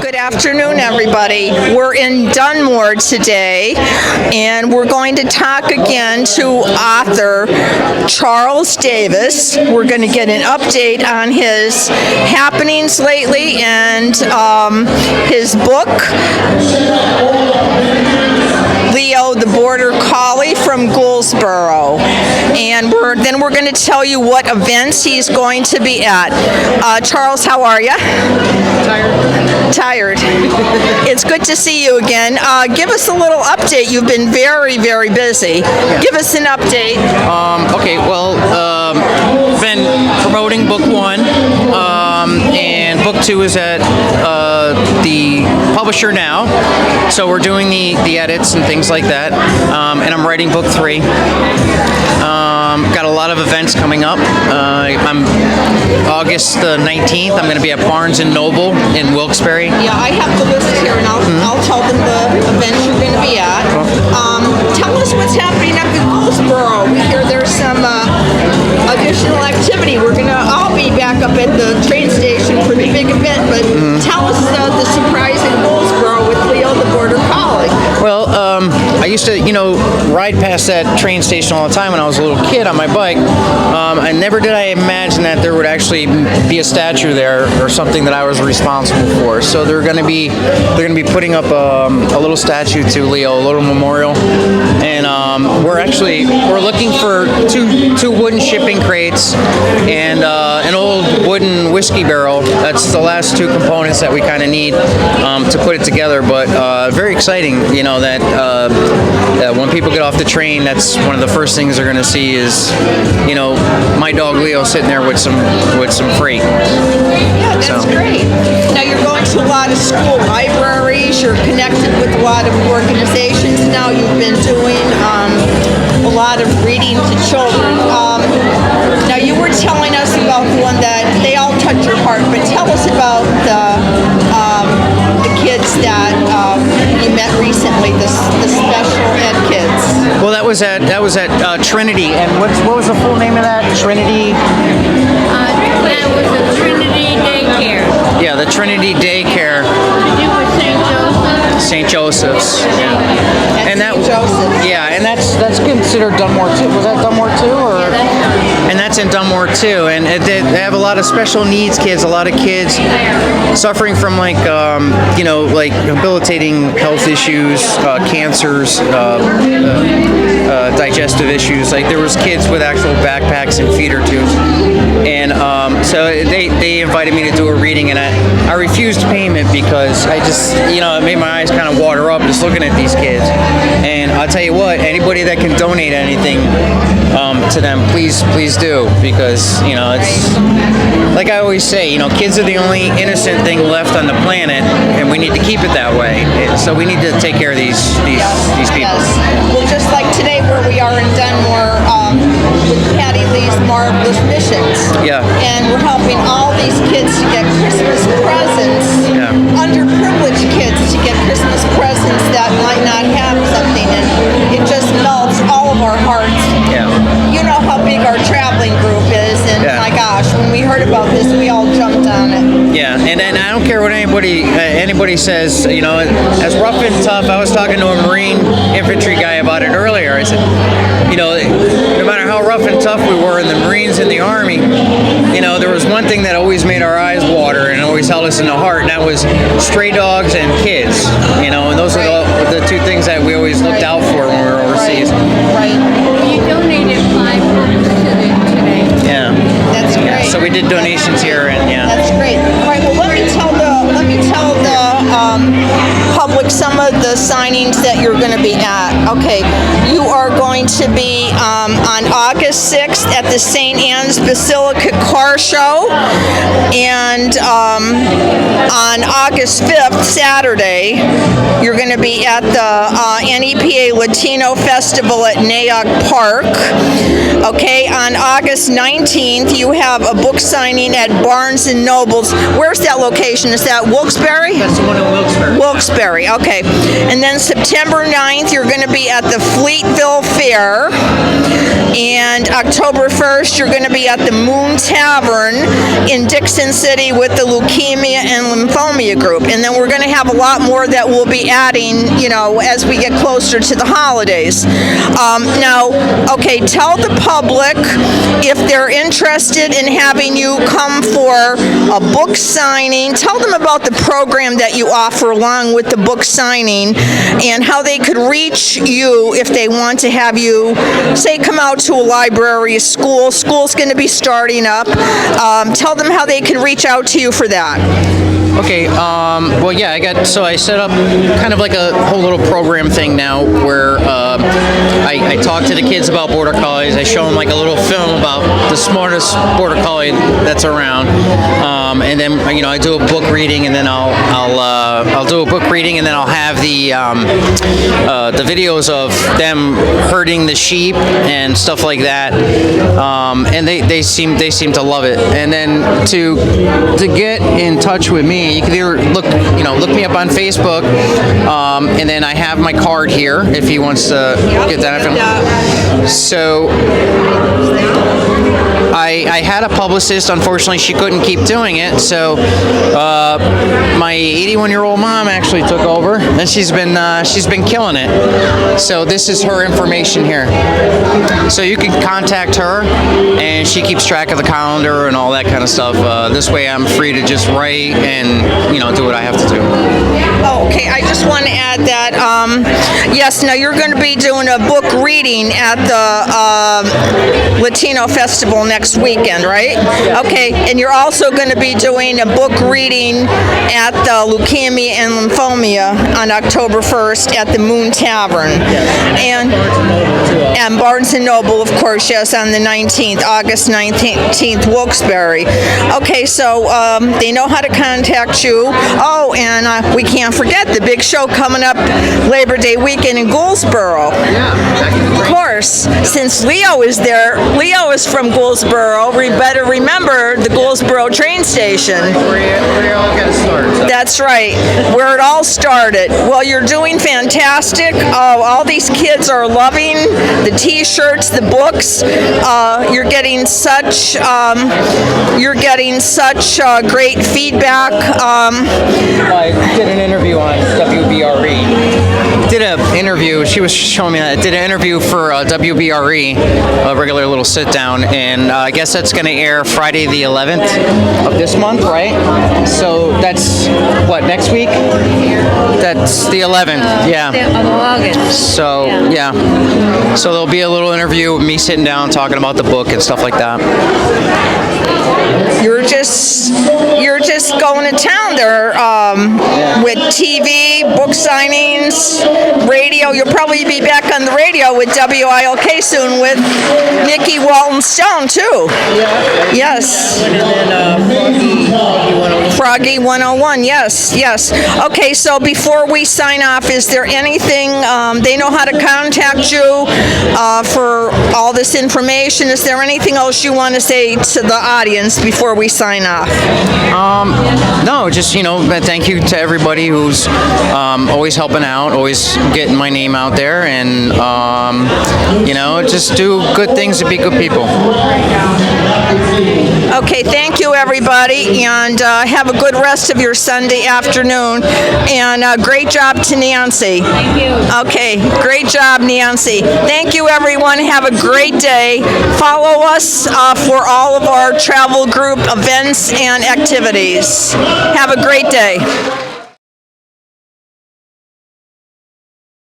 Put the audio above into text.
Good afternoon, everybody. We're in Dunmore today, and we're going to talk again to author Charles Davis. We're going to get an update on his happenings lately and his book, Leo the Border Collie from Gouldsboro. And then we're going to tell you what events he's going to be at. Charles, how are you? Tired. It's good to see you again. Give us a little update. You've been very, very busy. Give us an update. Okay, well, been promoting book one, and book two is at the publisher now. So we're doing the edits and things like that. And I'm writing book three. Got a lot of events coming up. I'm August the 19th. I'm going to be at Barnes & Noble in Wilkes-Barre. Yeah, I have the list here, and I'll tell them the events you're going to be at. Tell us what's happening up in Gouldsboro. We hear there's some additional activity. We're going to all be back up at the train station for the big event, but tell us the surprise in Gouldsboro with Leo the Border Collie. Well, I used to, ride past that train station all the time when I was a little kid on my bike. I never did I imagine that there would actually be a statue there or something that I was responsible for. So they're going to be putting up a little statue to Leo, a little memorial, and we're looking for two wooden shipping crates and an old wooden whiskey barrel. That's the last two components that we kind of need to put it together. But very exciting, that when people get off the train, that's one of the first things they're going to see is, my dog Leo sitting there with some freight. Yeah, that's great. Now you're going to a lot of school libraries. You're connected with a lot of organizations. Now you've been doing a lot of reading to children. Now you were telling us about the one that they all touch your heart, but tell us about the kids that you met recently, the special ed kids. Well, that was at Trinity, and what was the full name of that? Trinity. That was the Trinity Daycare. Yeah, the Trinity Daycare. It was St. St. Joseph's. Joseph's. And that Joseph. Yeah, and that's considered Dunmore too. Was that Dunmore too, or? Yeah, that's And that's in Dunmore too. And they have a lot of special needs kids. A lot of kids suffering from like debilitating health issues, cancers, digestive issues. Like there was kids with actual backpacks and feeder tubes, and so they invited me to do a reading, and I refused payment because I just it made my eyes kind of water up just looking at these kids. And I'll tell you what, anybody that can donate anything to them, please do, because it's like I always say, kids are the only innocent thing left on the planet, and we need to keep it that way. So we need to take care of these people. Yes. Well, just like today where we are in Dunmore with Patty Lee's Marvelous Missions. Yeah. And we're helping all these kids to get Christmas presents, underprivileged kids to get Christmas presents that might not have something, and it just melts all of our hearts. Yeah. You know how big our traveling group is, and my gosh, when we heard about this, we all jumped on it. Yeah, and I don't care what anybody says. As rough and tough. I was talking to a Marine infantry guy about it earlier. I said, no matter how rough and tough we were in the Marines and the Army, there was one thing that always made our eyes water and always held us in the heart, and that was stray dogs and kids. And those are the two things that we always looked out for when we were overseas. Right. You donated 5 books to them today. Yeah. That's great. So we did donations here, and That's great. All right. Well, let me tell the public some of the signings that you're going to be at. Okay, you are going to be on August 6th at the St. Anne's Basilica Car Show, and on August 5th, Saturday, you're going to be at the NEPA Latino Festival at Nayak Park. Okay, on August 19th, you have a book signing at Barnes & Noble's. Where's that location? Is that Wilkes-Barre? That's the one in Wilkes-Barre. Wilkes-Barre, okay. And then September 9th, you're going to be at the Fleetville Fair. And October 1st, you're going to be at the Moon Tavern in Dixon City with the Leukemia and Lymphomia group. And then we're going to have a lot more that we'll be adding, as we get closer to the holidays. Now, okay, tell the public if they're interested in having you come for a book signing. Tell them about the program that you offer along with the book signing and how they could reach you if they want to have you, say, come out to a library, a school. School's going to be starting up. Tell them how they can reach out to you for that. Okay, well, yeah, I set up kind of like a whole little program thing now where I talk to the kids about Border Collies. I show them like a little film about the smartest Border Collie that's around, and then I do a book reading, and then I'll do a book reading, and then I'll have the videos of them herding the sheep and stuff like that, and they seem to love it. And then to get in touch with me, you can either look me up on Facebook, and then I have my card here if he wants to get that. So I had a publicist. Unfortunately, she couldn't keep doing it. So my 81-year-old mom actually took over, and she's been killing it. So this is her information here. So you can contact her, and she keeps track of the calendar and all that kind of stuff. This way, I'm free to just write and do what I have to do. Oh, okay. I just want to add that. Yes. Now you're going to be doing a book reading at the Latino Festival next weekend, right? Yeah. Okay. And you're also going to be doing a book reading at the Leukemia and Lymphomia on October 1st at the Moon Tavern. Yes. And Barnes & Noble, of course, yes, on the 19th, August 19th, Wilkes-Barre. Okay, so they know how to contact you. Oh, and we can't forget the big show coming up Labor Day weekend in Gouldsboro. Yeah, of course, since Leo is there, Leo is from Gouldsboro. We better remember the Gouldsboro train station. Where it all got to start. So. That's right, where it all started. Well, you're doing fantastic. All these kids are loving the T-shirts, the books. You're getting such great feedback. I did an interview on WBRE. She was showing me that. I did an interview for WBRE, a regular little sit down, and I guess that's going to air Friday the 11th of this month, right? So that's what, next week? That's the 11th, yeah. Of August. So yeah. So there'll be a little interview with me sitting down talking about the book and stuff like that. You're just going to town there with TV, book signings, radio. You'll probably be back on the radio with WILK soon with Nikki Walton Stone too. Yeah. Yes. And then Froggy 101. Yes. Okay, so before we sign off, is there anything they know how to contact you for all this information? Is there anything else you want to say to the audience before we sign off? No, just thank you to everybody who's always helping out, always getting my name out there, and just do good things to be good people. Okay, thank you everybody, and have a good rest of your Sunday afternoon, and great job to Nancy. Thank you. Okay, great job, Nancy. Thank you everyone. Have a great day. Follow us for all of our travel group events and activities. Have a great day.